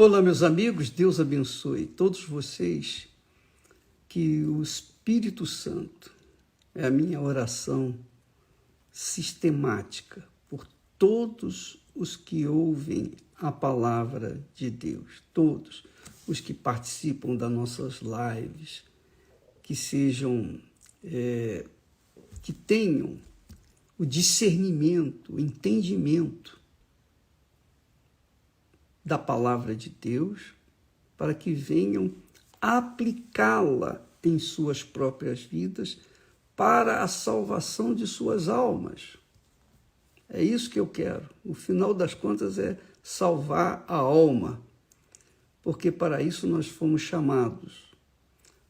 Olá, meus amigos, Deus abençoe todos vocês, que o Espírito Santo é a minha oração sistemática por todos os que ouvem a palavra de Deus, todos os que participam das nossas lives, que sejam, que tenham o discernimento, o entendimento da palavra de Deus, para que venham aplicá-la em suas próprias vidas para a salvação de suas almas. É isso que eu quero. O final das contas é salvar a alma, porque para isso nós fomos chamados,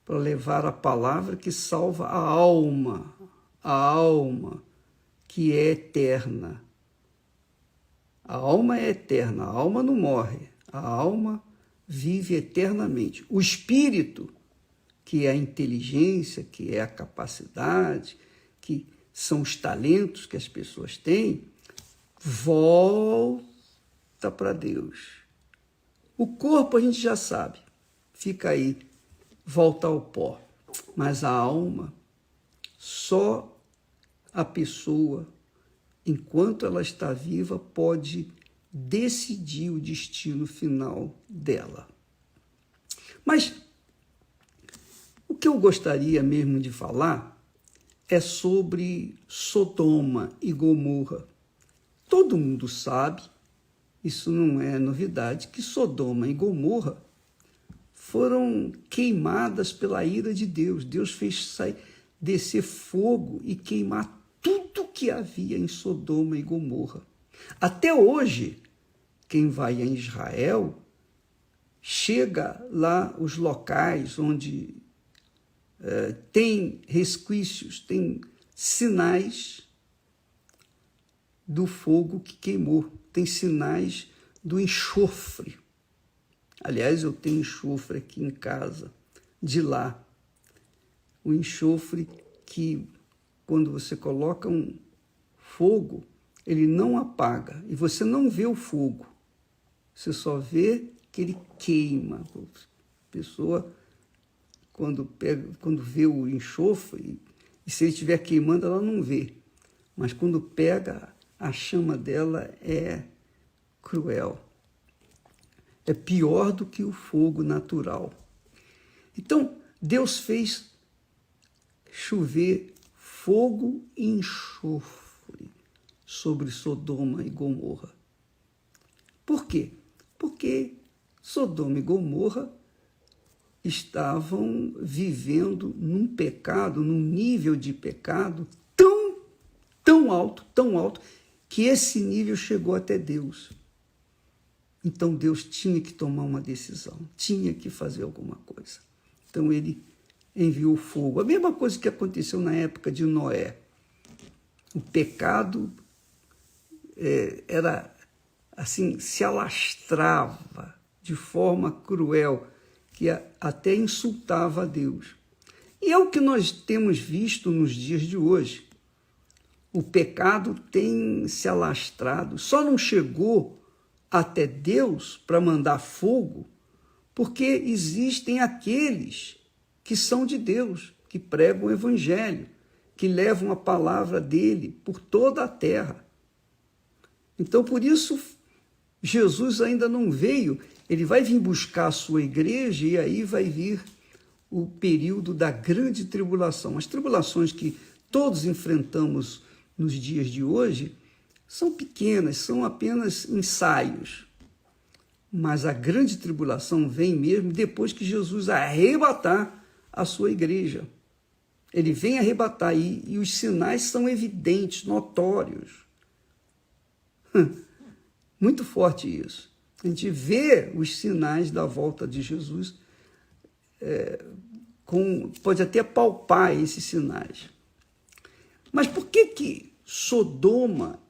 para levar a palavra que salva a alma que é eterna. A alma é eterna, a alma não morre, a alma vive eternamente. O espírito, que é a inteligência, que é a capacidade, que são os talentos que as pessoas têm, volta para Deus. O corpo a gente já sabe, fica aí, volta ao pó. Mas a alma, só a pessoa, enquanto ela está viva, pode decidir o destino final dela. Mas o que eu gostaria mesmo de falar é sobre Sodoma e Gomorra. Todo mundo sabe, isso não é novidade, que Sodoma e Gomorra foram queimadas pela ira de Deus. Deus fez descer fogo e queimar tudo que havia em Sodoma e Gomorra. Até hoje, quem vai a Israel, chega lá os locais onde tem resquícios, tem sinais do fogo que queimou, tem sinais do enxofre. Aliás, eu tenho enxofre aqui em casa, de lá. O enxofre que, quando você coloca um fogo, ele não apaga, e você não vê o fogo, você só vê que ele queima. A pessoa, quando vê o enxofre, e se ele estiver queimando, ela não vê, mas quando pega, a chama dela é cruel, é pior do que o fogo natural. Então, Deus fez chover fogo e enxofre sobre Sodoma e Gomorra. Por quê? Porque Sodoma e Gomorra estavam vivendo num pecado, num nível de pecado tão alto, que esse nível chegou até Deus. Então Deus tinha que tomar uma decisão, tinha que fazer alguma coisa. Então ele enviou fogo. A mesma coisa que aconteceu na época de Noé. O pecado era assim, se alastrava de forma cruel, que até insultava a Deus. E é o que nós temos visto nos dias de hoje. O pecado tem se alastrado, só não chegou até Deus para mandar fogo, porque existem aqueles que são de Deus, que pregam o evangelho, que levam a palavra dele por toda a terra. Então, por isso, Jesus ainda não veio, ele vai vir buscar a sua igreja, e aí vai vir o período da grande tribulação. As tribulações que todos enfrentamos nos dias de hoje são pequenas, são apenas ensaios. Mas a grande tribulação vem mesmo depois que Jesus arrebatar a sua igreja. Ele vem arrebatar e os sinais são evidentes, notórios. Muito forte isso. A gente vê os sinais da volta de Jesus, pode até palpar esses sinais. Mas por que Sodoma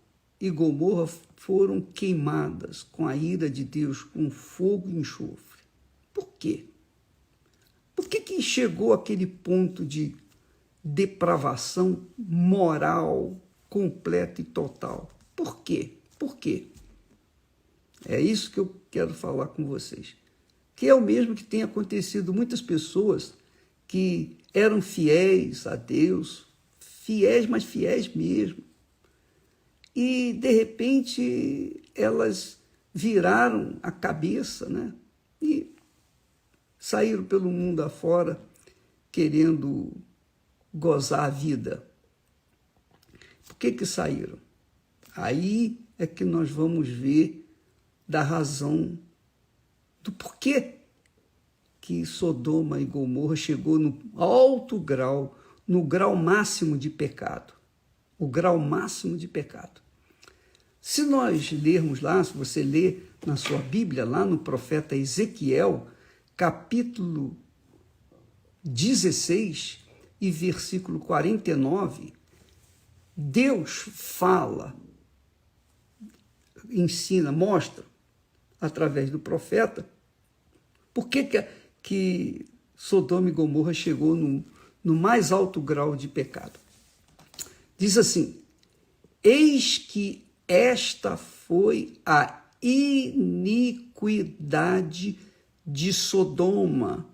e Gomorra foram queimadas com a ira de Deus, com fogo e enxofre? Por quê? Por que chegou aquele ponto de depravação moral completa e total? Por quê? Por quê? É isso que eu quero falar com vocês, que é o mesmo que tem acontecido muitas pessoas que eram fiéis a Deus, fiéis, mas fiéis mesmo, e de repente elas viraram a cabeça, né? E saíram pelo mundo afora querendo gozar a vida. Por que saíram? Aí é que nós vamos ver da razão do porquê que Sodoma e Gomorra chegou no alto grau, no grau máximo de pecado. O grau máximo de pecado. Se nós lermos lá, se você ler na sua Bíblia, lá no profeta Ezequiel, capítulo 16 e versículo 49, Deus fala, ensina, mostra, através do profeta, por que Sodoma e Gomorra chegou no mais alto grau de pecado. Diz assim: eis que esta foi a iniquidade de Sodoma,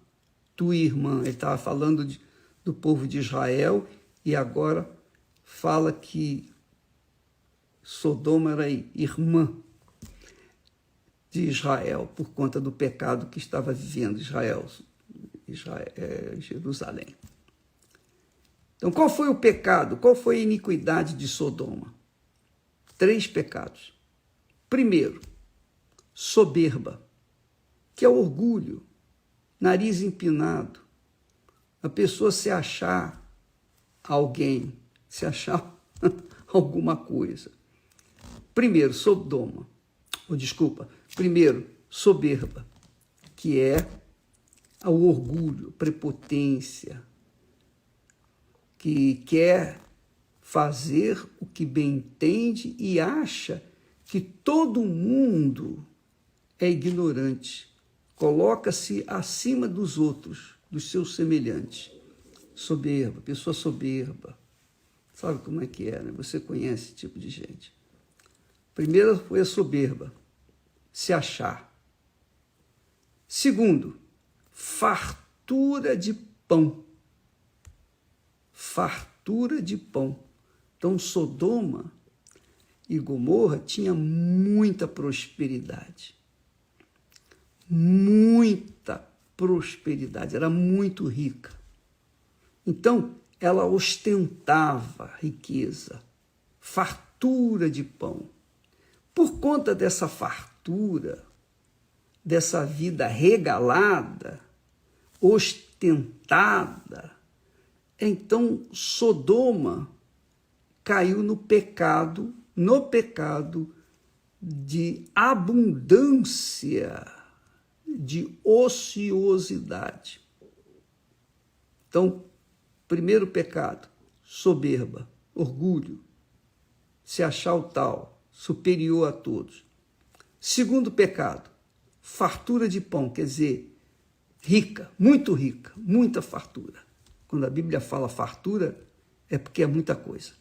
tua irmã. Ele estava falando do povo de Israel e agora fala que Sodoma era irmã de Israel por conta do pecado que estava vivendo Jerusalém. Então, qual foi o pecado? Qual foi a iniquidade de Sodoma? 3 pecados. Primeiro, soberba, que é o orgulho, nariz empinado, a pessoa se achar alguém, se achar alguma coisa. Primeiro, primeiro, soberba, que é o orgulho, prepotência, que quer fazer o que bem entende e acha que todo mundo é ignorante, coloca-se acima dos outros, dos seus semelhantes. Soberba, pessoa soberba. Sabe como é que é, né? Você conhece esse tipo de gente. Primeiro foi a soberba, se achar. Segundo, fartura de pão. Fartura de pão. Então, Sodoma e Gomorra tinha muita prosperidade. Muita prosperidade, era muito rica. Então, ela ostentava riqueza, fartura de pão. Por conta dessa fartura, dessa vida regalada, ostentada, então Sodoma caiu no pecado de abundância, de ociosidade. Então, primeiro pecado, soberba, orgulho, se achar o tal, superior a todos. Segundo pecado, fartura de pão, quer dizer, rica, muita fartura. Quando a Bíblia fala fartura, é porque é muita coisa.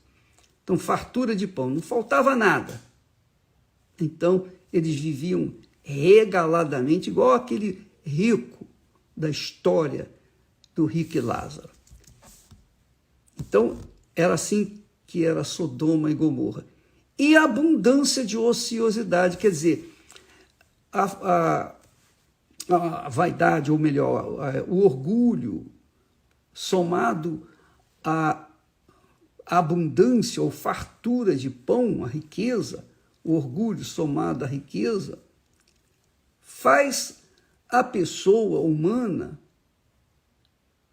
Então, fartura de pão, não faltava nada. Então, eles viviam regaladamente, igual aquele rico da história do rico e Lázaro. Então, era assim que era Sodoma e Gomorra. E abundância de ociosidade, quer dizer, a vaidade, ou melhor, o orgulho, somado à abundância ou fartura de pão, a riqueza, o orgulho somado à riqueza, faz a pessoa humana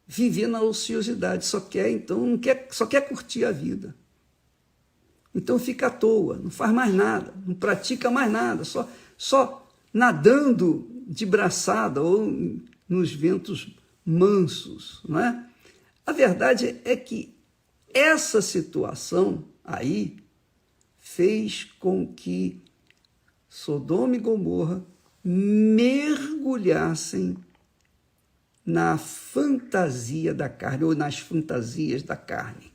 viver na ociosidade, só quer curtir a vida. Então fica à toa, não faz mais nada, não pratica mais nada, só nadando de braçada ou nos ventos mansos, não é? A verdade é que essa situação aí fez com que Sodoma e Gomorra mergulhassem na fantasia da carne, ou nas fantasias da carne.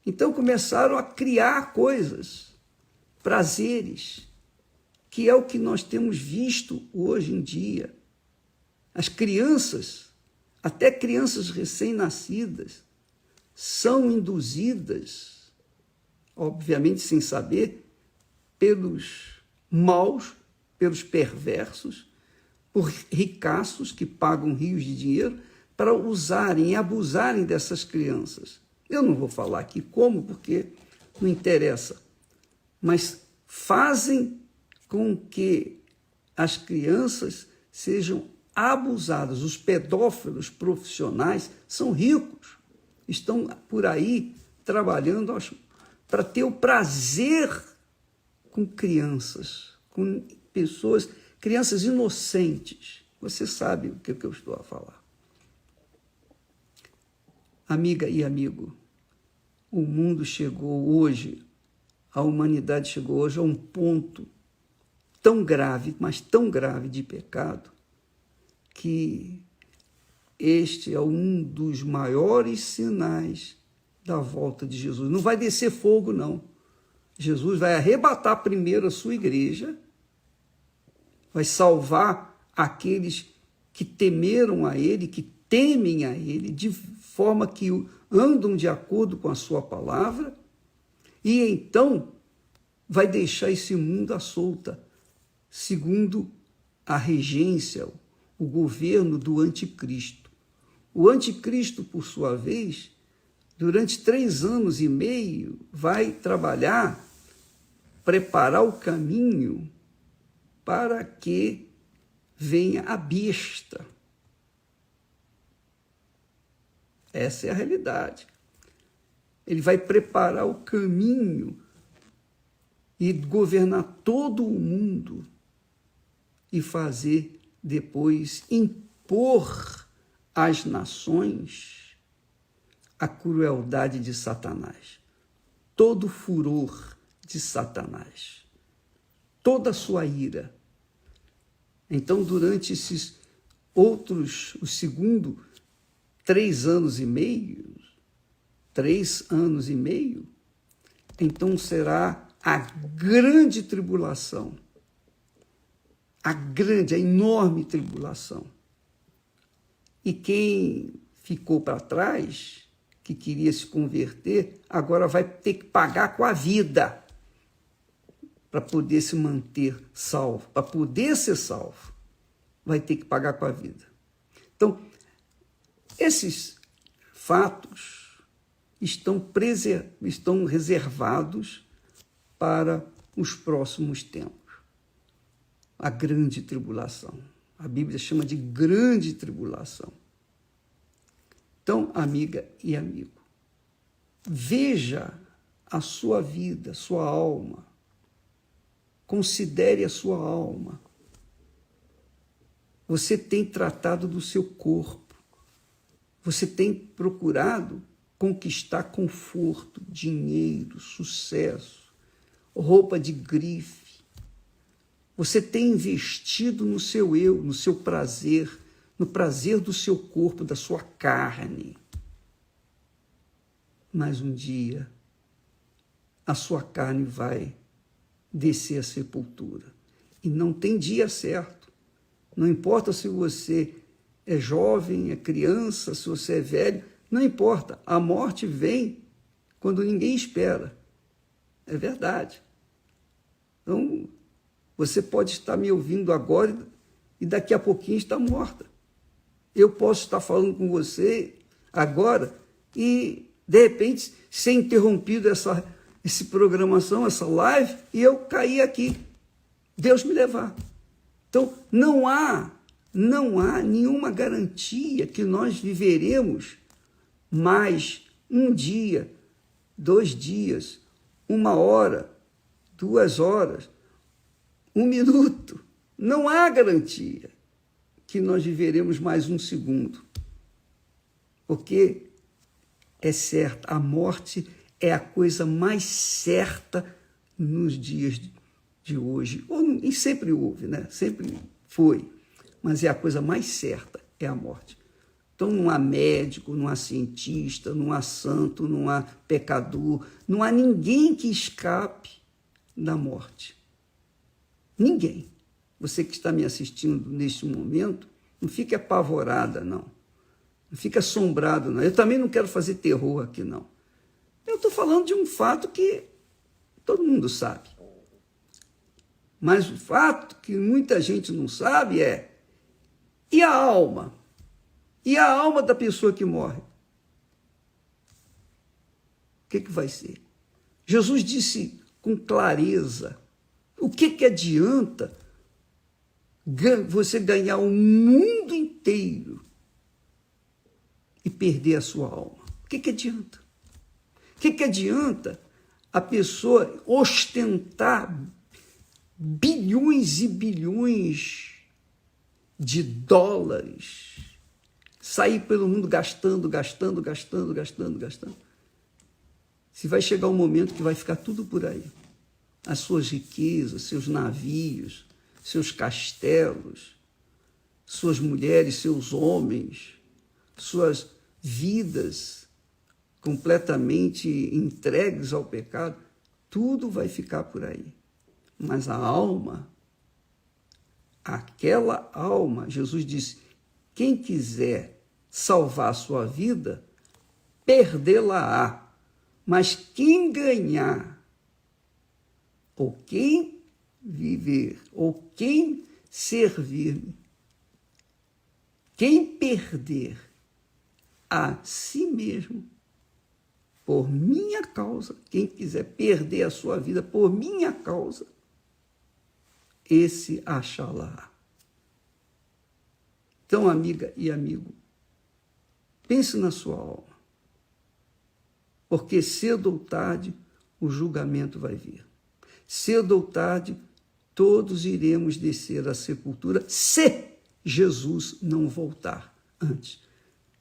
Então começaram a criar coisas, prazeres, que é o que nós temos visto hoje em dia. As crianças, até crianças recém-nascidas, são induzidas, obviamente sem saber, pelos maus, pelos perversos, por ricaços que pagam rios de dinheiro para usarem e abusarem dessas crianças. Eu não vou falar aqui como, porque não interessa, mas fazem com que as crianças sejam abusadas. Os pedófilos profissionais são ricos, estão por aí trabalhando para ter o prazer com crianças, com pessoas, crianças inocentes. Você sabe o que eu estou a falar. Amiga e amigo, o mundo chegou hoje, a humanidade chegou hoje a um ponto tão grave, mas tão grave de pecado, que este é um dos maiores sinais da volta de Jesus. Não vai descer fogo, não. Jesus vai arrebatar primeiro a sua igreja, vai salvar aqueles que temeram a ele, que temem a ele, de forma que andam de acordo com a sua palavra, e então vai deixar esse mundo à solta, segundo a regência, o governo do anticristo. O anticristo, por sua vez, durante 3 anos e meio, vai trabalhar, preparar o caminho para que venha a besta. Essa é a realidade. Ele vai preparar o caminho e governar todo o mundo e fazer depois impor às nações a crueldade de Satanás, todo o furor de Satanás, toda a sua ira. Então, durante esses outros, o segundo 3 anos e meio, então será a grande tribulação, a enorme tribulação. E quem ficou para trás, que queria se converter, agora vai ter que pagar com a vida para poder se manter salvo, para poder ser salvo, vai ter que pagar com a vida. Então, esses fatos estão reservados para os próximos tempos. A grande tribulação. A Bíblia chama de grande tribulação. Então, amiga e amigo, veja a sua vida, a sua alma. Considere a sua alma. Você tem tratado do seu corpo. Você tem procurado conquistar conforto, dinheiro, sucesso, roupa de grife. Você tem investido no seu eu, no seu prazer, no prazer do seu corpo, da sua carne. Mas um dia, a sua carne vai descer à sepultura. E não tem dia certo. Não importa se você é jovem, é criança, se você é velho, não importa. A morte vem quando ninguém espera. É verdade. Então, você pode estar me ouvindo agora e daqui a pouquinho está morta. Eu posso estar falando com você agora e, de repente, ser interrompido essa programação, essa live, e eu cair aqui. Deus me levar. Então, não há nenhuma garantia que nós viveremos mais um dia, 2 dias, 1 hora, 2 horas, 1 minuto. Não há garantia que nós viveremos mais 1 segundo. Porque é certo, a morte é a coisa mais certa nos dias de hoje. E sempre houve, né? Sempre foi. Mas é a coisa mais certa, é a morte. Então não há médico, não há cientista, não há santo, não há pecador, não há ninguém que escape da morte. Ninguém. Você que está me assistindo neste momento, não fique apavorada, não. Não fique assombrado, não. Eu também não quero fazer terror aqui, não. Eu estou falando de um fato que todo mundo sabe. Mas o fato que muita gente não sabe é: e a alma? E a alma da pessoa que morre? O que vai ser? Jesus disse com clareza: o que adianta você ganhar o mundo inteiro e perder a sua alma? O que adianta? O que adianta a pessoa ostentar bilhões e bilhões de dólares, sair pelo mundo gastando? Se vai chegar um momento que vai ficar tudo por aí. As suas riquezas, seus navios, seus castelos, suas mulheres, seus homens, suas vidas completamente entregues ao pecado, tudo vai ficar por aí. Mas a alma, aquela alma, Jesus disse: quem quiser salvar a sua vida, perdê-la-á. Mas quem ganhar, ou quem viver, ou quem servir, quem perder a si mesmo, por minha causa, quem quiser perder a sua vida por minha causa, esse achará. Então, amiga e amigo, pense na sua alma, porque cedo ou tarde o julgamento vai vir. Cedo ou tarde todos iremos descer à sepultura, se Jesus não voltar antes.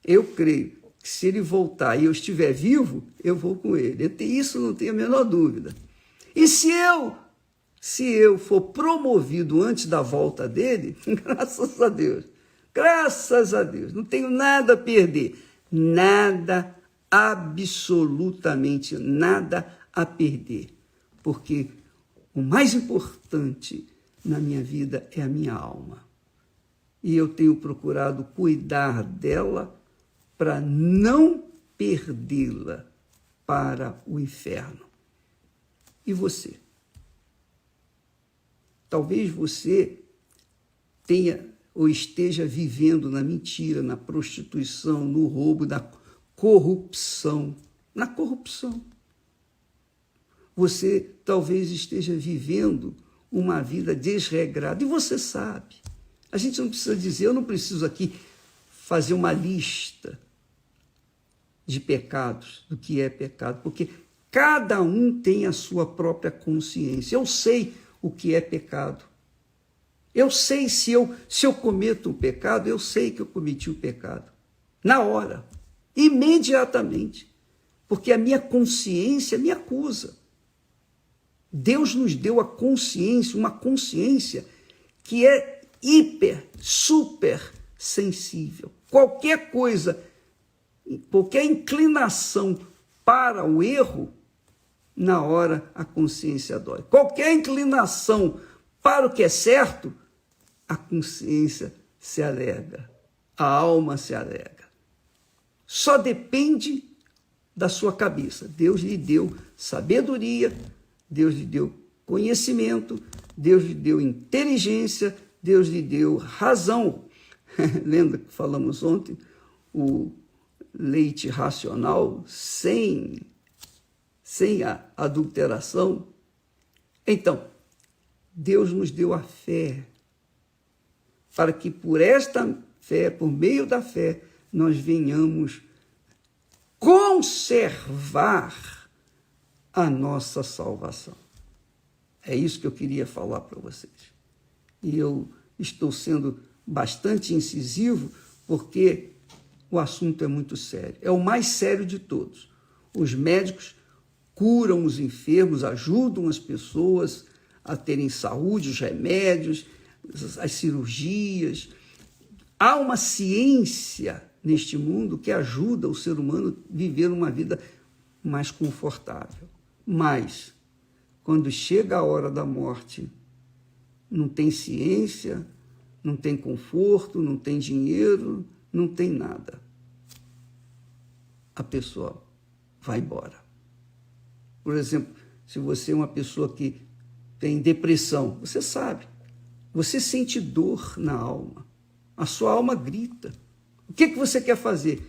Eu creio que se ele voltar e eu estiver vivo, eu vou com ele. Isso não tenho a menor dúvida. E se eu for promovido antes da volta dele, graças a Deus, não tenho nada a perder, nada, absolutamente nada a perder, porque o mais importante na minha vida é a minha alma, e eu tenho procurado cuidar dela para não perdê-la para o inferno. E você? Talvez você tenha ou esteja vivendo na mentira, na prostituição, no roubo, na corrupção. Na corrupção. Você talvez esteja vivendo uma vida desregrada. E você sabe. A gente não precisa dizer, eu não preciso aqui fazer uma lista de pecados, do que é pecado, porque cada um tem a sua própria consciência. Eu sei o que é pecado. Eu sei se eu cometo um pecado, eu sei que eu cometi o pecado. Na hora, imediatamente, porque a minha consciência me acusa. Deus nos deu a consciência, uma consciência que é hiper, super sensível. Qualquer coisa, qualquer inclinação para o erro, na hora a consciência dói. Qualquer inclinação para o que é certo, a consciência se alega, a alma se alega. Só depende da sua cabeça. Deus lhe deu sabedoria, Deus lhe deu conhecimento, Deus lhe deu inteligência, Deus lhe deu razão. Lembra que falamos ontem? O leite racional sem a adulteração. Então, Deus nos deu a fé, para que por esta fé, por meio da fé, nós venhamos conservar a nossa salvação. É isso que eu queria falar para vocês. E eu estou sendo bastante incisivo, porque o assunto é muito sério. É o mais sério de todos. Os médicos curam os enfermos, ajudam as pessoas a terem saúde, os remédios, as cirurgias. Há uma ciência neste mundo que ajuda o ser humano a viver uma vida mais confortável. Mas, quando chega a hora da morte, não tem ciência, não tem conforto, não tem dinheiro, não tem nada. A pessoa vai embora. Por exemplo, se você é uma pessoa que tem depressão, você sabe, você sente dor na alma, a sua alma grita. O que você quer fazer?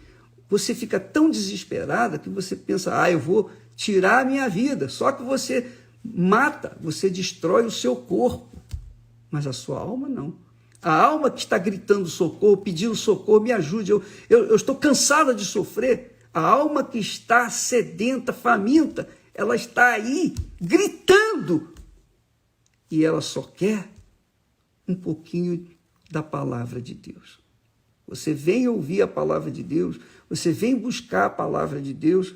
Você fica tão desesperada que você pensa, eu vou tirar a minha vida. Só que você mata, você destrói o seu corpo, mas a sua alma não. A alma que está gritando socorro, pedindo socorro, me ajude, eu estou cansada de sofrer. A alma que está sedenta, faminta, ela está aí gritando e ela só quer um pouquinho da palavra de Deus. Você vem ouvir a palavra de Deus, você vem buscar a palavra de Deus,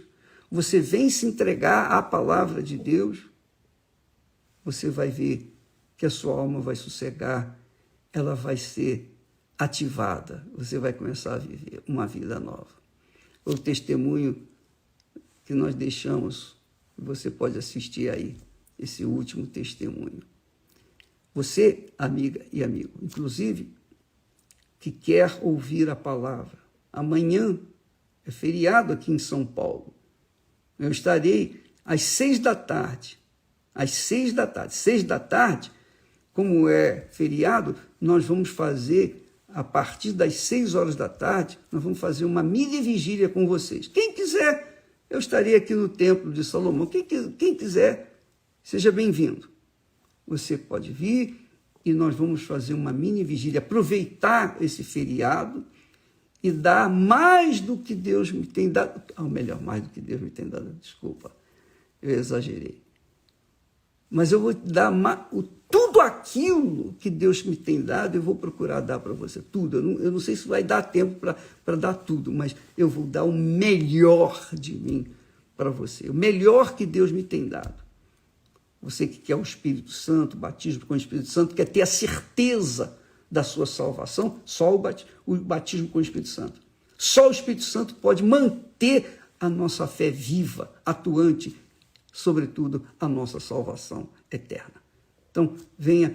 você vem se entregar à palavra de Deus, você vai ver que a sua alma vai sossegar, ela vai ser ativada, você vai começar a viver uma vida nova. O testemunho que nós deixamos, você pode assistir aí, esse último testemunho. Você, amiga e amigo, inclusive, que quer ouvir a palavra, amanhã é feriado aqui em São Paulo. Eu estarei às 6 da tarde. Às 6 da tarde. 6 da tarde, como é feriado, nós vamos fazer, a partir das 6 horas da tarde, nós vamos fazer uma mini vigília com vocês. Quem quiser, eu estarei aqui no Templo de Salomão. Quem quiser, seja bem-vindo. Você pode vir e nós vamos fazer uma mini vigília, aproveitar esse feriado e dar mais do que Deus me tem dado. Ou melhor, mais do que Deus me tem dado, desculpa, eu exagerei. Mas eu vou dar tudo aquilo que Deus me tem dado, eu vou procurar dar para você, tudo. Eu não sei se vai dar tempo para dar tudo, mas eu vou dar o melhor de mim para você, o melhor que Deus me tem dado. Você que quer o Espírito Santo, batismo com o Espírito Santo, quer ter a certeza da sua salvação, só o batismo com o Espírito Santo. Só o Espírito Santo pode manter a nossa fé viva, atuante, sobretudo a nossa salvação eterna. Então, venha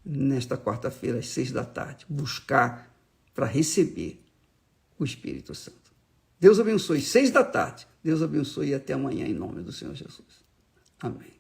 nesta quarta-feira, às 6 da tarde, buscar para receber o Espírito Santo. Deus abençoe. 6 da tarde. Deus abençoe e até amanhã, em nome do Senhor Jesus. Amém.